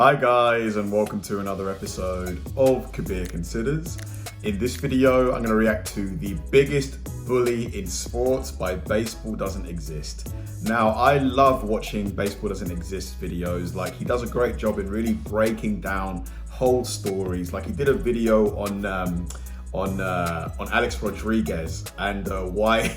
Hi guys, and welcome to another episode of Kabir Considers. In this video, I'm going to react to the biggest bully in sports by Baseball Doesn't Exist. Now, I love watching Baseball Doesn't Exist videos. Like, he does a great job in really breaking down whole stories. Like, he did a video on Alex Rodriguez and why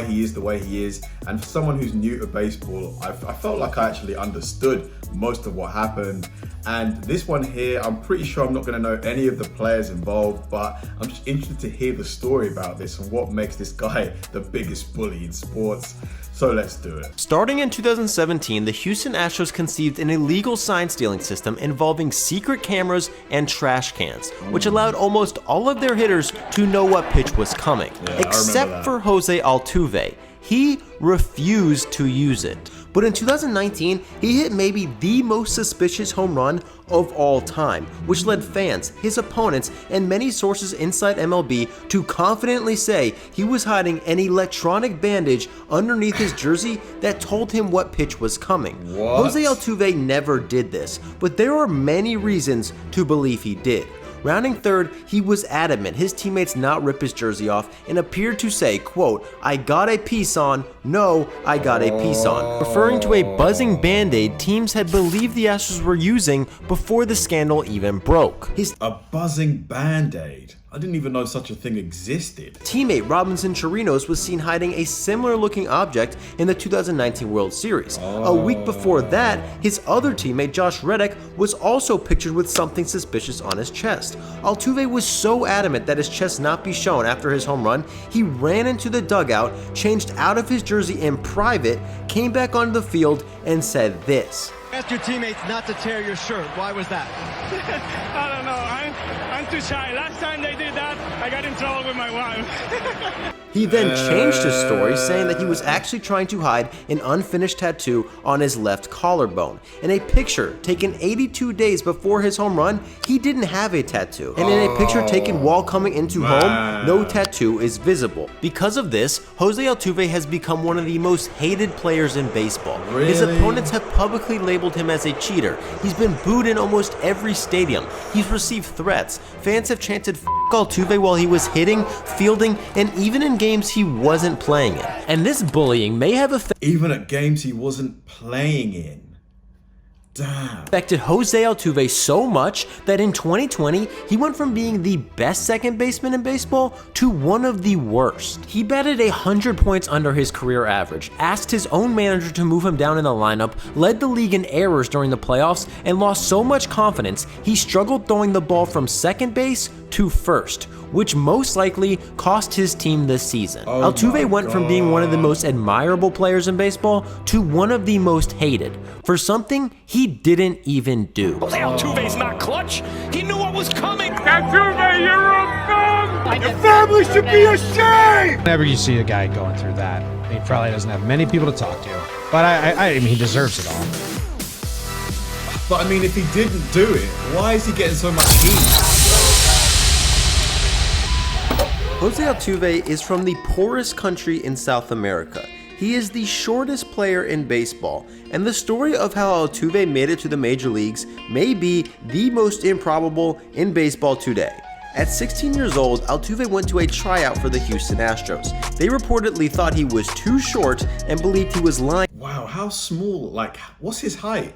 he is the way he is. And for someone who's new to baseball, I felt like I actually understood most of what happened. And this one here, I'm pretty sure I'm not going to know any of the players involved, but I'm just interested to hear the story about this and what makes this guy the biggest bully in sports. So let's do it. Starting in 2017, the Houston Astros conceived an illegal sign stealing system involving secret cameras and trash cans, which allowed almost all of their hitters to know what pitch was coming, except for Jose Altuve. He refused to use it. But in 2019, he hit maybe the most suspicious home run of all time, which led fans, his opponents, and many sources inside MLB to confidently say he was hiding an electronic bandage underneath his jersey that told him what pitch was coming. What? Jose Altuve never did this, but there are many reasons to believe he did. Rounding third, he was adamant his teammates not rip his jersey off and appeared to say, quote, "I got a piece on, no, I got a piece on," referring to a buzzing band-aid teams had believed the Astros were using before the scandal even broke. His A buzzing band-aid? I didn't even know such a thing existed. teammate Robinson Chirinos was seen hiding a similar looking object in the 2019 World Series. A week before that, his other teammate Josh Reddick was also pictured with something suspicious on his chest. Altuve was so adamant that his chest not be shown after his home run, he ran into the dugout, changed out of his jersey in private, came back onto the field, and said this. Ask your teammates not to tear your shirt. Why was that? I don't know. I'm too shy. Last time they did that, I got in trouble with my wife. He then changed his story, saying that he was actually trying to hide an unfinished tattoo on his left collarbone. In a picture taken 82 days before his home run, he didn't have a tattoo. And in a picture taken while coming into home, no tattoo is visible. Because of this, Jose Altuve has become one of the most hated players in baseball. Really? His opponents have publicly labeled him as a cheater. He's been booed in almost every stadium. He's received threats. Fans have chanted "F Altuve" while he was hitting, fielding, and even in games he wasn't playing in. And this bullying may have Even at games he wasn't playing in. Damn. affected Jose Altuve so much that in 2020, he went from being the best second baseman in baseball to one of the worst. He batted 100 points under his career average, asked his own manager to move him down in the lineup, led the league in errors during the playoffs, and lost so much confidence, he struggled throwing the ball from second base to first, which most likely cost his team this season. Altuve went from being one of the most admirable players in baseball to one of the most hated for something he didn't even do. Jose Altuve's not clutch. He knew what was coming. Altuve, you're a bum! Your family should be ashamed! Whenever you see a guy going through that, he probably doesn't have many people to talk to. But I mean, he deserves it all. But I mean, if he didn't do it, why is he getting so much heat? Jose Altuve is from the poorest country in South America. He is the shortest player in baseball, and the story of how Altuve made it to the major leagues may be the most improbable in baseball today. At 16 years old, Altuve went to a tryout for the Houston Astros. They reportedly thought he was too short and believed he was lying Wow, how small? Like, what's his height?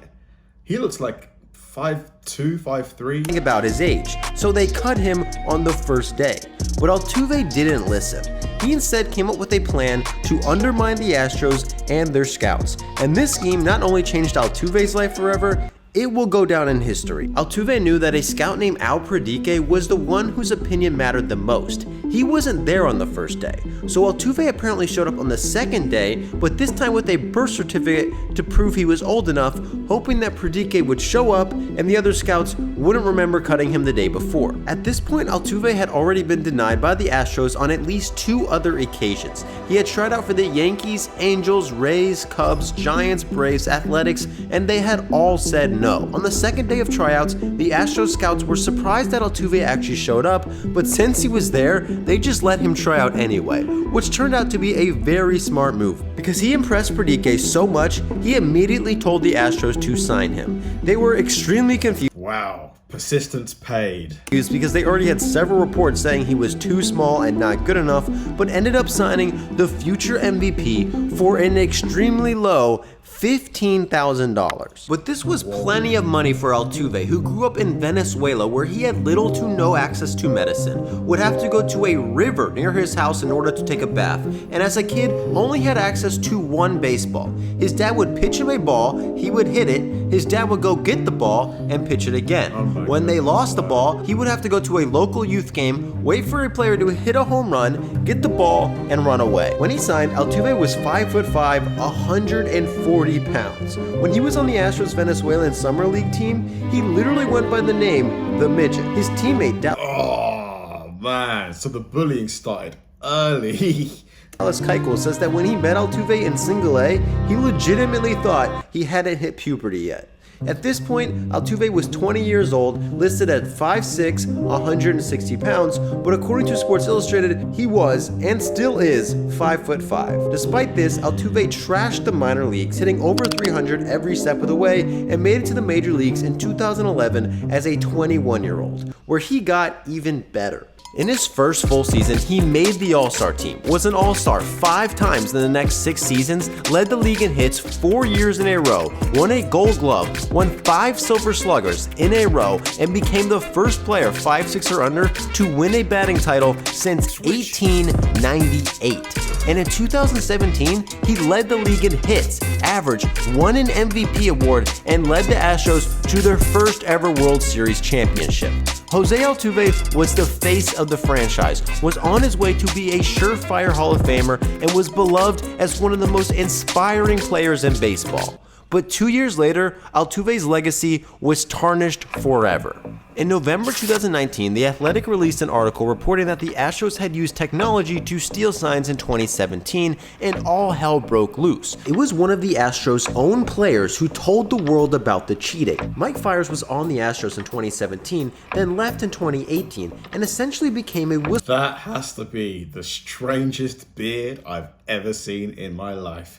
He looks like 5'2", 5'3". about his age, so they cut him on the first day. But Altuve didn't listen. He instead came up with a plan to undermine the Astros and their scouts. And this scheme not only changed Altuve's life forever, it will go down in history. Altuve knew that a scout named Al Pradike was the one whose opinion mattered the most. He wasn't there on the first day, so Altuve apparently showed up on the second day, but this time with a birth certificate to prove he was old enough, hoping that Pradike would show up and the other scouts wouldn't remember cutting him the day before. At this point, Altuve had already been denied by the Astros on at least 2 other occasions. He had tried out for the Yankees, Angels, Rays, Cubs, Giants, Braves, Athletics, and they had all said know. On the second day of tryouts, the Astros scouts were surprised that Altuve actually showed up, but since he was there, they just let him try out anyway, which turned out to be a very smart move. Because he impressed BRIT so much, he immediately told the Astros to sign him. They were extremely confused. Wow. Persistence paid. Because they already had several reports saying he was too small and not good enough, but ended up signing the future MVP for an extremely low $15,000. But this was plenty of money for Altuve, who grew up in Venezuela where he had little to no access to medicine, would have to go to a river near his house in order to take a bath, and as a kid only had access to one baseball. His dad would pitch him a ball, he would hit it, his dad would go get the ball and pitch it again. When they lost the ball, he would have to go to a local youth game, wait for a player to hit a home run, get the ball, and run away. When he signed, Altuve was 5'5", 140 pounds. When he was on the Astros Venezuelan Summer League team, he literally went by the name The Midget. His teammate Oh man, so the bullying started early. Dallas Keuchel says that when he met Altuve in Single A, he legitimately thought he hadn't hit puberty yet. At this point, Altuve was 20 years old, listed at 5'6", 160 pounds, but according to Sports Illustrated, he was, and still is, 5'5". Despite this, Altuve trashed the minor leagues, hitting over 300 every step of the way, and made it to the major leagues in 2011 as a 21-year-old, where he got even better. In his first full season, he made the All-Star team, was an All-Star 5 times in the next 6 seasons, led the league in hits 4 years in a row, won a Gold Glove, won 5 Silver Sluggers in a row, and became the first player 5'6" or under to win a batting title since 1898. And in 2017, he led the league in hits, averaged, won an MVP award, and led the Astros to their first ever World Series championship. Jose Altuve was the face of the franchise, was on his way to be a surefire Hall of Famer, and was beloved as one of the most inspiring players in baseball. But 2 years later, Altuve's legacy was tarnished forever. In November 2019, The Athletic released an article reporting that the Astros had used technology to steal signs in 2017, and all hell broke loose. It was one of the Astros' own players who told the world about the cheating. Mike Fiers was on the Astros in 2017, then left in 2018, and essentially became a whistleblower. That has to be the strangest beard I've ever seen in my life.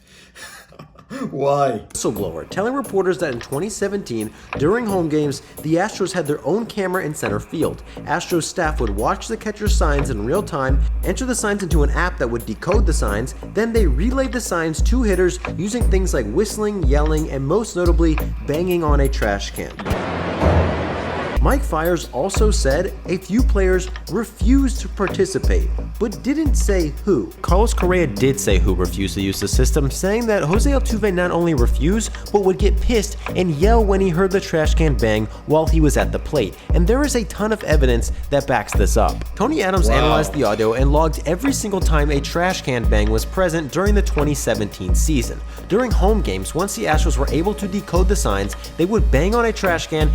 Why? Telling reporters that in 2017, during home games, the Astros had their own camera in center field. Astros staff would watch the catcher's signs in real time, enter the signs into an app that would decode the signs, then they relayed the signs to hitters using things like whistling, yelling, and most notably, banging on a trash can. Mike Fiers also said a few players refused to participate, but didn't say who. Carlos Correa did say who refused to use the system, saying that Jose Altuve not only refused, but would get pissed and yell when he heard the trash can bang while he was at the plate, and there is a ton of evidence that backs this up. Tony Adams analyzed the audio and logged every single time a trash can bang was present during the 2017 season. During home games, once the Astros were able to decode the signs, they would bang on a trash can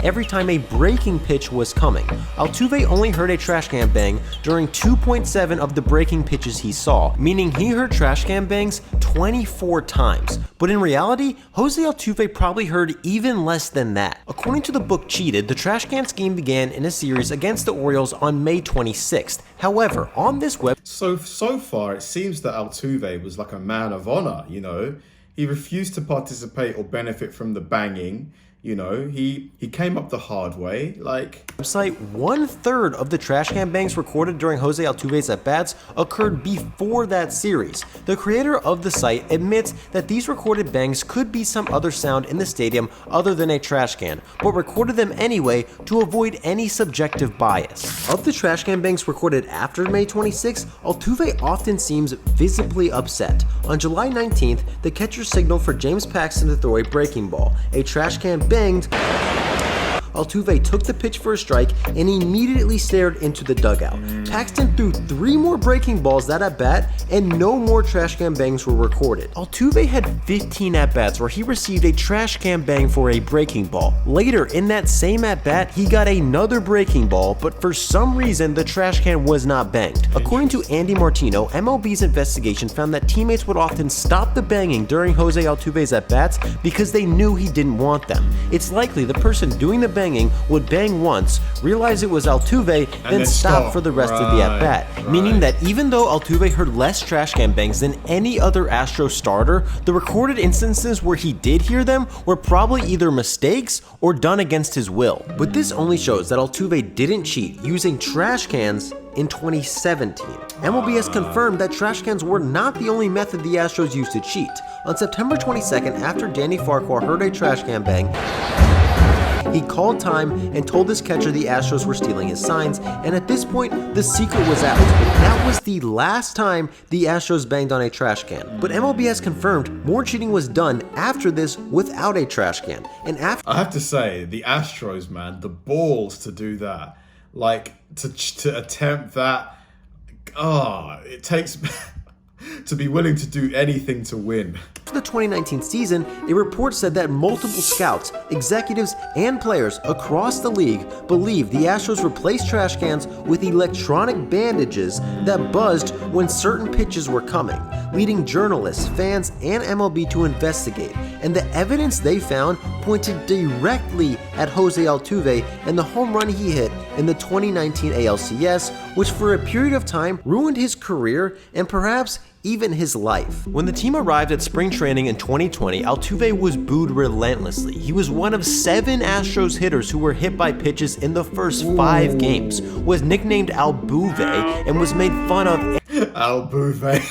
every time a breaking pitch was coming. Altuve only heard a trash can bang during 2.7 of the breaking pitches he saw, meaning he heard trash can bangs 24 times. But in reality, Jose Altuve probably heard even less than that. According to the book Cheated, the trash can scheme began in a series against the Orioles on May 26th. However, on this web... So far, it seems that Altuve was like a man of honor, you know? He refused to participate or benefit from the banging. You know, he came up the hard way, like... Website, 1/3 of the trash can bangs recorded during Jose Altuve's at-bats occurred before that series. The creator of the site admits that these recorded bangs could be some other sound in the stadium other than a trash can, but recorded them anyway to avoid any subjective bias. Of the trash can bangs recorded after May 26, Altuve often seems visibly upset. On July 19th, the catcher signaled for James Paxton to throw a breaking ball. A trash can banged, Altuve took the pitch for a strike and immediately stared into the dugout. Paxton threw 3 more breaking balls that at bat, and no more trash can bangs were recorded. Altuve had 15 at-bats where he received a trash can bang for a breaking ball. Later, in that same at-bat, he got another breaking ball, but for some reason, the trash can was not banged. According to Andy Martino, MLB's investigation found that teammates would often stop the banging during Jose Altuve's at-bats because they knew he didn't want them. It's likely the person doing the banging would bang once, realize it was Altuve, then stop for the rest of the at-bat, meaning that even though Altuve heard less trash can bangs than any other Astros starter, the recorded instances where he did hear them were probably either mistakes or done against his will. But this only shows that Altuve didn't cheat using trash cans in 2017. MLB has confirmed that trash cans were not the only method the Astros used to cheat. On September 22nd, after Danny Farquhar heard a trash can bang, he called time and told his catcher the Astros were stealing his signs, and at this point, the secret was out. That was the last time the Astros banged on a trash can. But MLB has confirmed more cheating was done after this without a trash can. And after I have to say, the Astros, man, the balls to do that. Like, to attempt that, it takes to be willing to do anything to win. the 2019 season, a report said that multiple scouts, executives, and players across the league believe the Astros replaced trash cans with electronic bandages that buzzed when certain pitches were coming, leading journalists, fans, and MLB to investigate. And the evidence they found pointed directly at Jose Altuve and the home run he hit in the 2019 ALCS, which for a period of time ruined his career and perhaps even his life. When the team arrived at spring training in 2020, Altuve was booed relentlessly. He was one of 7 Astros hitters who were hit by pitches in the first 5 games, was nicknamed Altuve, and was made fun of Altuve.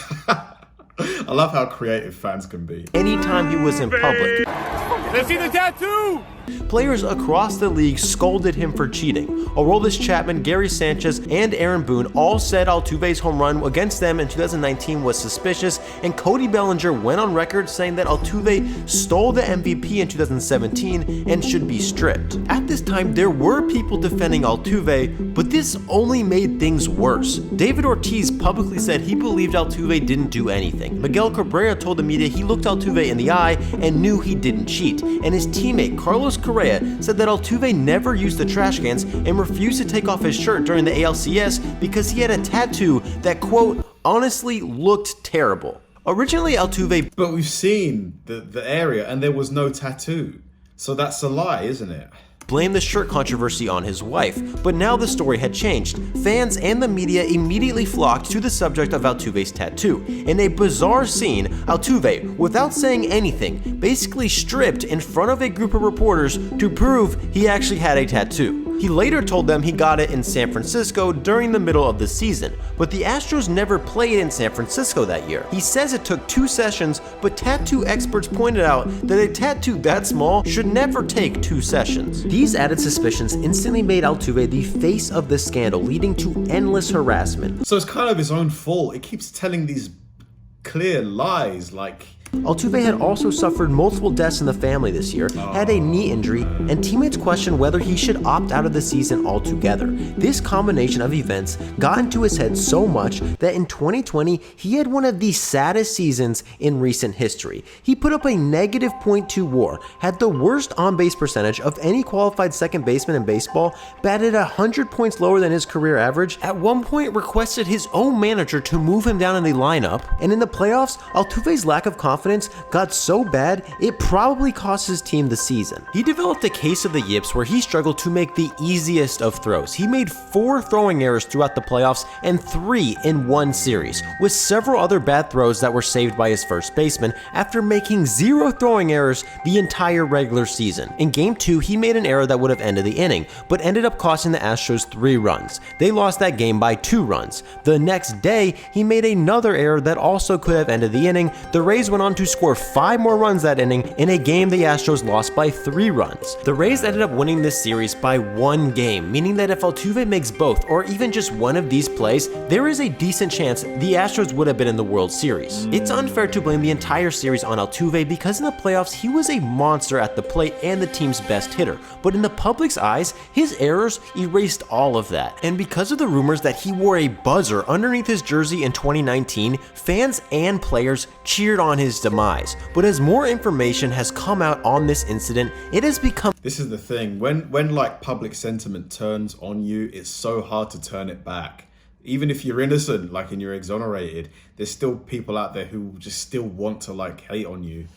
I love how creative fans can be. Anytime he was in public. Let's see the tattoo! Players across the league scolded him for cheating. Aroldis Chapman, Gary Sanchez, and Aaron Boone all said Altuve's home run against them in 2019 was suspicious, and Cody Bellinger went on record saying that Altuve stole the MVP in 2017 and should be stripped. At this time, there were people defending Altuve, but this only made things worse. David Ortiz publicly said he believed Altuve didn't do anything. Miguel Cabrera told the media he looked Altuve in the eye and knew he didn't cheat, and his teammate Carlos Correa said that Altuve never used the trash cans and refused to take off his shirt during the ALCS because he had a tattoo that, quote, honestly looked terrible. Originally, Altuve... But we've seen the area and there was no tattoo. So that's a lie, isn't it? blamed the shirt controversy on his wife, but now the story had changed. Fans and the media immediately flocked to the subject of Altuve's tattoo. In a bizarre scene, Altuve, without saying anything, basically stripped in front of a group of reporters to prove he actually had a tattoo. He later told them he got it in San Francisco during the middle of the season, but the Astros never played in San Francisco that year. He says it took 2 sessions, but tattoo experts pointed out that a tattoo that small should never take 2 sessions. These added suspicions instantly made Altuve the face of the scandal, leading to endless harassment. So it's kind of his own fault. It keeps telling these clear lies like... Altuve had also suffered multiple deaths in the family this year, had a knee injury, and teammates questioned whether he should opt out of the season altogether. This combination of events got into his head so much that in 2020, he had one of the saddest seasons in recent history. He put up a negative .2 WAR, had the worst on-base percentage of any qualified second baseman in baseball, batted 100 points lower than his career average, at one point requested his own manager to move him down in the lineup, and in the playoffs, Altuve's lack of confidence got so bad, it probably cost his team the season. He developed a case of the yips where he struggled to make the easiest of throws. He made 4 throwing errors throughout the playoffs and 3 in one series, with several other bad throws that were saved by his first baseman after making 0 throwing errors the entire regular season. In Game 2, he made an error that would have ended the inning, but ended up costing the Astros 3 runs. They lost that game by 2 runs. The next day, he made another error that also could have ended the inning. The Rays went on on to score 5 more runs that inning in a game the Astros lost by 3 runs. The Rays ended up winning this series by 1 game, meaning that if Altuve makes both or even just one of these plays, there is a decent chance the Astros would have been in the World Series. It's unfair to blame the entire series on Altuve because in the playoffs he was a monster at the plate and the team's best hitter, but in the public's eyes, his errors erased all of that. And because of the rumors that he wore a buzzer underneath his jersey in 2019, fans and players cheered on his demise. But as more information has come out on this incident, it has become— This is the thing, when like public sentiment turns on you, it's so hard to turn it back. Even if you're innocent, like, and you're exonerated, there's still people out there who just still want to like hate on you.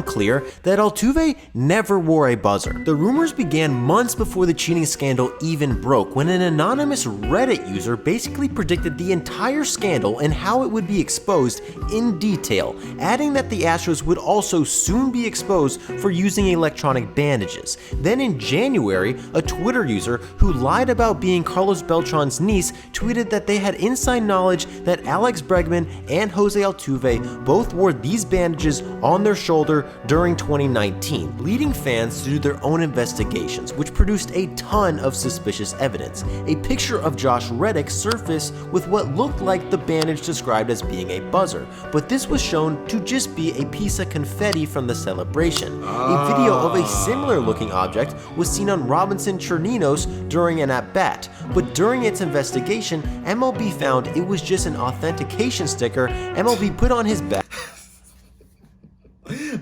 Clear that Altuve never wore a buzzer. The rumors began months before the cheating scandal even broke, when an anonymous Reddit user basically predicted the entire scandal and how it would be exposed in detail, adding that the Astros would also soon be exposed for using electronic bandages. Then in January, a Twitter user who lied about being Carlos Beltran's niece tweeted that they had inside knowledge that Alex Bregman and Jose Altuve both wore these bandages on their shoulder during 2019, leading fans to do their own investigations, which produced a ton of suspicious evidence. A picture of Josh Reddick surfaced with what looked like the bandage described as being a buzzer, but this was shown to just be a piece of confetti from the celebration. A video of a similar looking object was seen on Robinson Chirinos during an at-bat, but during its investigation, MLB found it was just an authentication sticker MLB put on his back.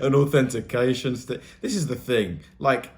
An authentication stick. This is the thing, like,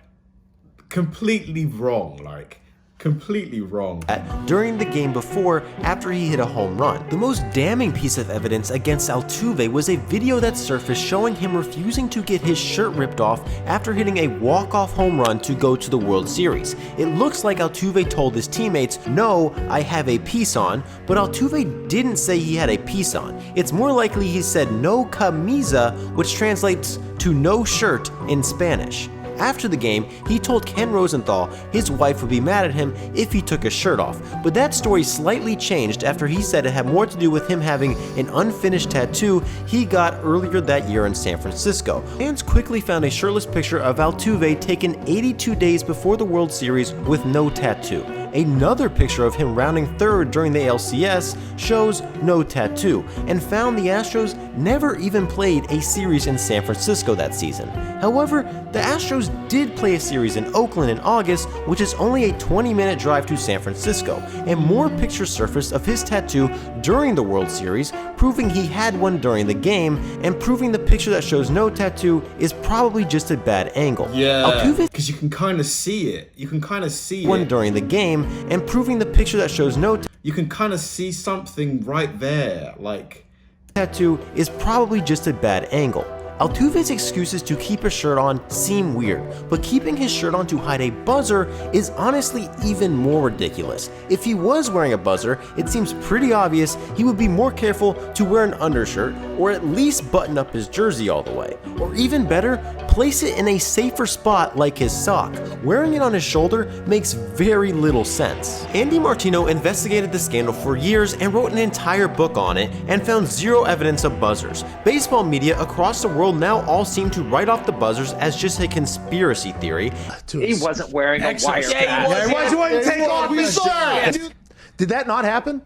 completely wrong, like, completely wrong. During the game before, after he hit a home run. The most damning piece of evidence against Altuve was a video that surfaced showing him refusing to get his shirt ripped off after hitting a walk-off home run to go to the World Series. It looks like Altuve told his teammates, "No, I have a piece on," but Altuve didn't say he had a piece on. It's more likely he said "no camisa," which translates to "no shirt" in Spanish. After the game, he told Ken Rosenthal his wife would be mad at him if he took his shirt off, but that story slightly changed after he said it had more to do with him having an unfinished tattoo he got earlier that year in San Francisco. Fans quickly found a shirtless picture of Altuve taken 82 days before the World Series with no tattoo. Another picture of him rounding third during the ALCS shows no tattoo, and found the Astros never even played a series in San Francisco that season. However, the Astros did play a series in Oakland in August, which is only a 20-minute drive to San Francisco, and more pictures surfaced of his tattoo during the World Series, proving he had one during the game, and proving the picture that shows no tattoo is probably just a bad angle. Yeah, because you can kind of see it. You can kind of see one it. During the game, and proving the picture that shows no You can kind of see something right there, like, tattoo is probably just a bad angle. Altuve's excuses to keep his shirt on seem weird, but keeping his shirt on to hide a buzzer is honestly even more ridiculous. If he was wearing a buzzer, it seems pretty obvious he would be more careful to wear an undershirt, or at least button up his jersey all the way. Or even better, place it in a safer spot like his sock. Wearing it on his shoulder makes very little sense. Andy Martino investigated the scandal for years and wrote an entire book on it and found zero evidence of buzzers. Baseball media across the world now all seem to write off the buzzers as just a conspiracy theory. He wasn't wearing a wire He wasn't take off his shirt. Did that not happen?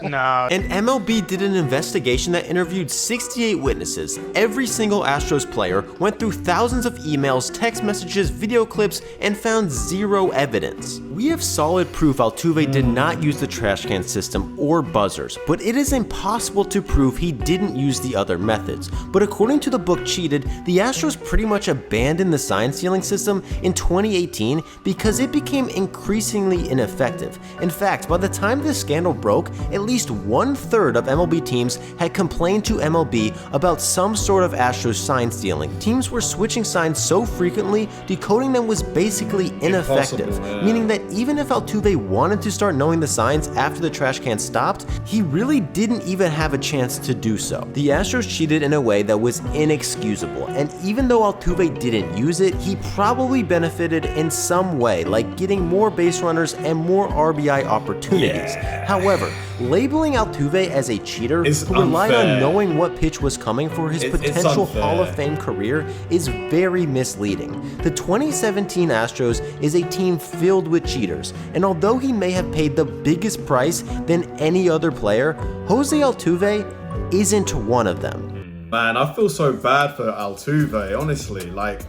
No. And MLB did an investigation that interviewed 68 witnesses. Every single Astros player went through thousands of emails, text messages, video clips, and found zero evidence. We have solid proof Altuve did not use the trash can system or buzzers, but it is impossible to prove he didn't use the other methods. But according to the book Cheated, the Astros pretty much abandoned the sign stealing system in 2018 because it became increasingly ineffective. In fact, by the time this scandal broke, at least 1/3 of MLB teams had complained to MLB about some sort of Astros sign stealing. Teams were switching signs so frequently, decoding them was basically ineffective, meaning that even if Altuve wanted to start knowing the signs after the trash can stopped, he really didn't even have a chance to do so. The Astros cheated in a way that was inexcusable, and even though Altuve didn't use it, he probably benefited in some way, like getting more base runners and more RBI opportunities. However, labeling Altuve as a cheater It's who relied unfair. on knowing what pitch was coming for his It's potential unfair. Hall of Fame career is very misleading. The 2017 Astros is a team filled with cheaters, and although he may have paid the biggest price than any other player, Jose Altuve isn't one of them. Man, I feel so bad for Altuve, honestly. Like,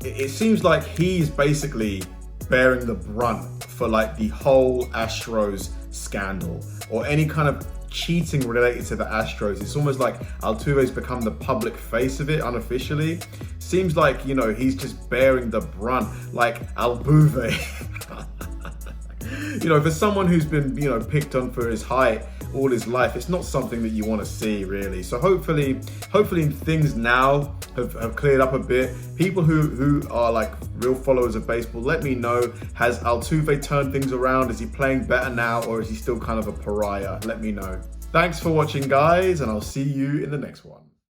it seems like he's basically bearing the brunt for like the whole Astros scandal or any kind of cheating related to the Astros. It's almost like Altuve's become the public face of it unofficially. Seems like, you know, he's just bearing the brunt, like Altuve. You know, for someone who's been, you know, picked on for his height all his life, it's not something that you want to see, really. So hopefully things now have cleared up a bit. People who are like real followers of baseball, let me know, has Altuve turned things around? Is he playing better now, or is he still kind of a pariah? Let me know. Thanks for watching, guys, and I'll see you in the next one.